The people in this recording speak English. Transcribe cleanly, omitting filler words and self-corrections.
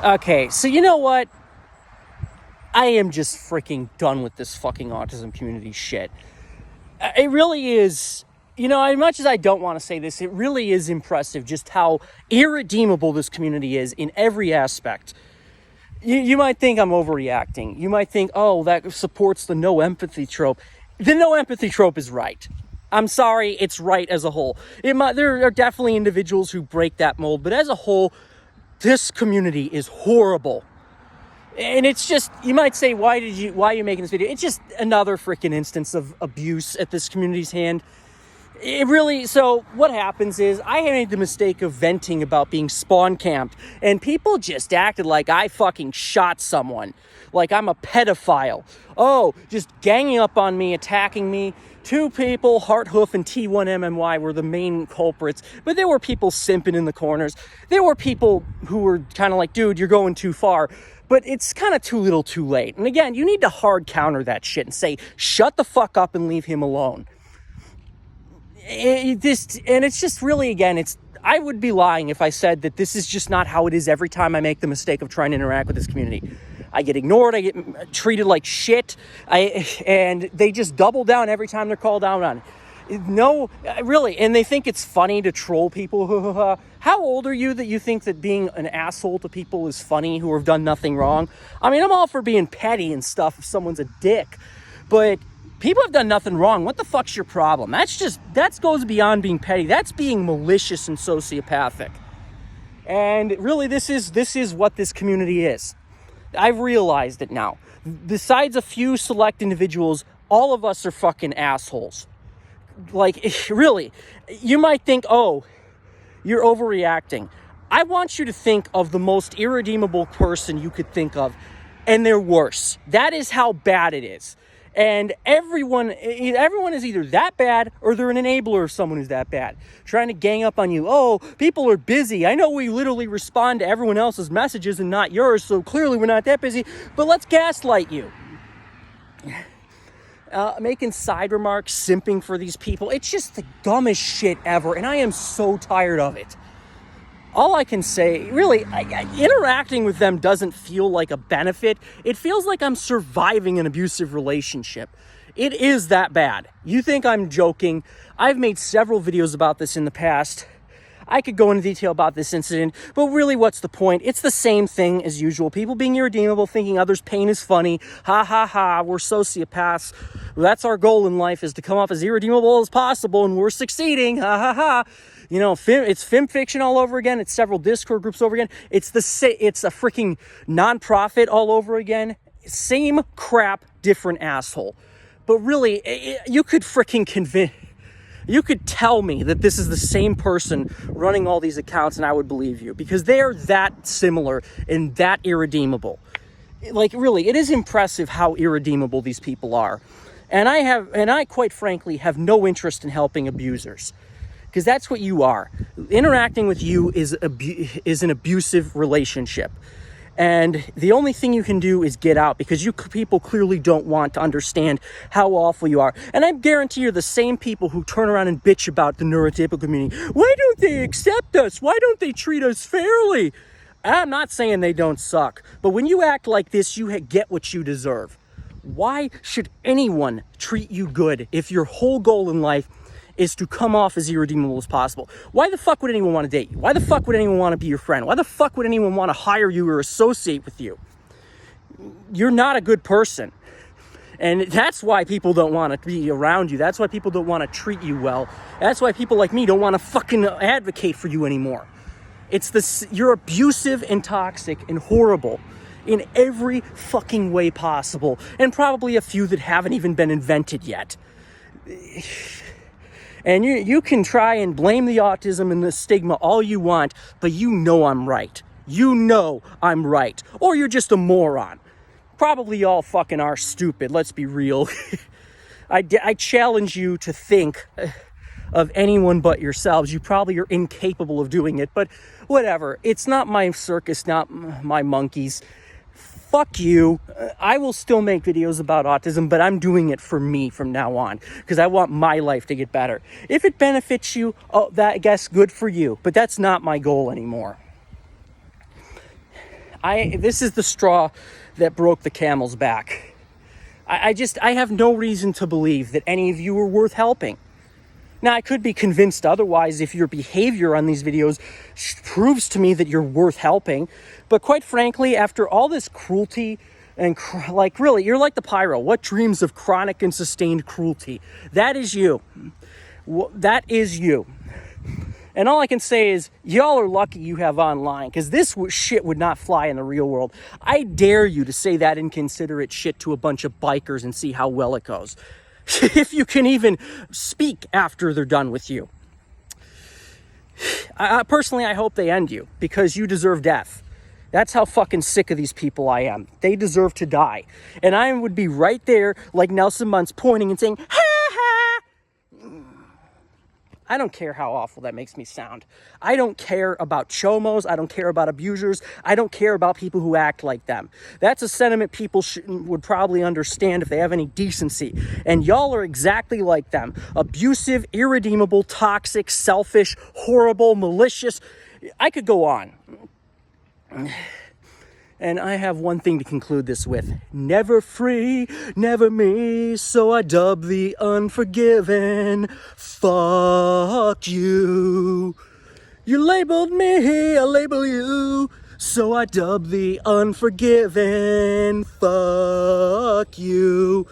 Okay, so you know what? I am just freaking done with this fucking autism community shit. It really is, as much as I don't want to say this, it really is impressive just how irredeemable this community is in every aspect. You might think I'm overreacting. You might think, oh, that supports the no empathy trope. The no empathy trope is right. I'm sorry, it's right as a whole. There are definitely individuals who break that mold, but as a whole, this community is horrible. And it's just, you might say, why are you making this video? It's just another freaking instance of abuse at this community's hand. So what happens is I made the mistake of venting about being spawn camped, and people just acted like I fucking shot someone, like I'm a pedophile. Oh, just ganging up on me, attacking me. 2 people, Heart Hoof and T1MMY, were the main culprits, but there were people simping in the corners. There were people who were kind of like, dude, you're going too far. But it's kind of too little too late. And again, you need to hard counter that shit and say, shut the fuck up and leave him alone. It's just really, again, I would be lying if I said that this is just not how it is every time I make the mistake of trying to interact with this community. I get ignored, I get treated like shit, and they just double down every time they're called out on it. No, really, and they think it's funny to troll people. How old are you that you think that being an asshole to people is funny who have done nothing wrong? I mean, I'm all for being petty and stuff if someone's a dick, but people have done nothing wrong. What the fuck's your problem? That goes beyond being petty. That's being malicious and sociopathic. And really, this is what this community is. I've realized it now. Besides a few select individuals, all of us are fucking assholes. Like, really, you might think, oh, you're overreacting. I want you to think of the most irredeemable person you could think of, and they're worse. That is how bad it is. And everyone is either that bad or they're an enabler of someone who's that bad, trying to gang up on you. Oh, people are busy. I know we literally respond to everyone else's messages and not yours, so clearly we're not that busy, but let's gaslight you. Making side remarks, simping for these people. It's just the dumbest shit ever, and I am so tired of it. All I can say, really, interacting with them doesn't feel like a benefit. It feels like I'm surviving an abusive relationship. It is that bad. You think I'm joking. I've made several videos about this in the past. I could go into detail about this incident, but really, what's the point? It's the same thing as usual. People being irredeemable, thinking others' pain is funny. Ha, ha, ha, we're sociopaths. That's our goal in life, is to come off as irredeemable as possible, and we're succeeding. Ha, ha, ha. It's film fiction all over again. It's several Discord groups over again. It's a freaking nonprofit all over again. Same crap, different asshole. But really, you could tell me that this is the same person running all these accounts, and I would believe you, because they're that similar and that irredeemable. Like, really, it is impressive how irredeemable these people are. And I quite frankly have no interest in helping abusers, because that's what you are. Interacting with you is an abusive relationship. And the only thing you can do is get out, because you people clearly don't want to understand how awful you are. And I guarantee you're the same people who turn around and bitch about the neurotypical community. Why don't they accept us? Why don't they treat us fairly? I'm not saying they don't suck, but when you act like this, you get what you deserve. Why should anyone treat you good if your whole goal in life is to come off as irredeemable as possible? Why the fuck would anyone want to date you? Why the fuck would anyone want to be your friend? Why the fuck would anyone want to hire you or associate with you? You're not a good person. And that's why people don't want to be around you. That's why people don't want to treat you well. That's why people like me don't want to fucking advocate for you anymore. You're abusive and toxic and horrible in every fucking way possible. And probably a few that haven't even been invented yet. And you can try and blame the autism and the stigma all you want, but you know I'm right. You know I'm right. Or you're just a moron. Probably all fucking are stupid, let's be real. I challenge you to think of anyone but yourselves. You probably are incapable of doing it, but whatever. It's not my circus, not my monkeys. Fuck you. I will still make videos about autism, but I'm doing it for me from now on, because I want my life to get better. If it benefits you, I guess good for you, but that's not my goal anymore. This is the straw that broke the camel's back. I have no reason to believe that any of you are worth helping. Now, I could be convinced otherwise if your behavior on these videos proves to me that you're worth helping. But quite frankly, after all this cruelty and like really, you're like the pyro. What dreams of chronic and sustained cruelty? That is you. That is you. And all I can say is, y'all are lucky you have online, because this shit would not fly in the real world. I dare you to say that inconsiderate shit to a bunch of bikers and see how well it goes. If you can even speak after they're done with you. Personally, I hope they end you, because you deserve death. That's how fucking sick of these people I am. They deserve to die. And I would be right there, like Nelson Muntz, pointing and saying, ha ha! I don't care how awful that makes me sound. I don't care about chomos. I don't care about abusers. I don't care about people who act like them. That's a sentiment people would probably understand if they have any decency. And y'all are exactly like them. Abusive, irredeemable, toxic, selfish, horrible, malicious. I could go on. And I have one thing to conclude this with. Never free, never me, so I dub the unforgiven. Fuck you. You labeled me, I label you, so I dub the unforgiven. Fuck you.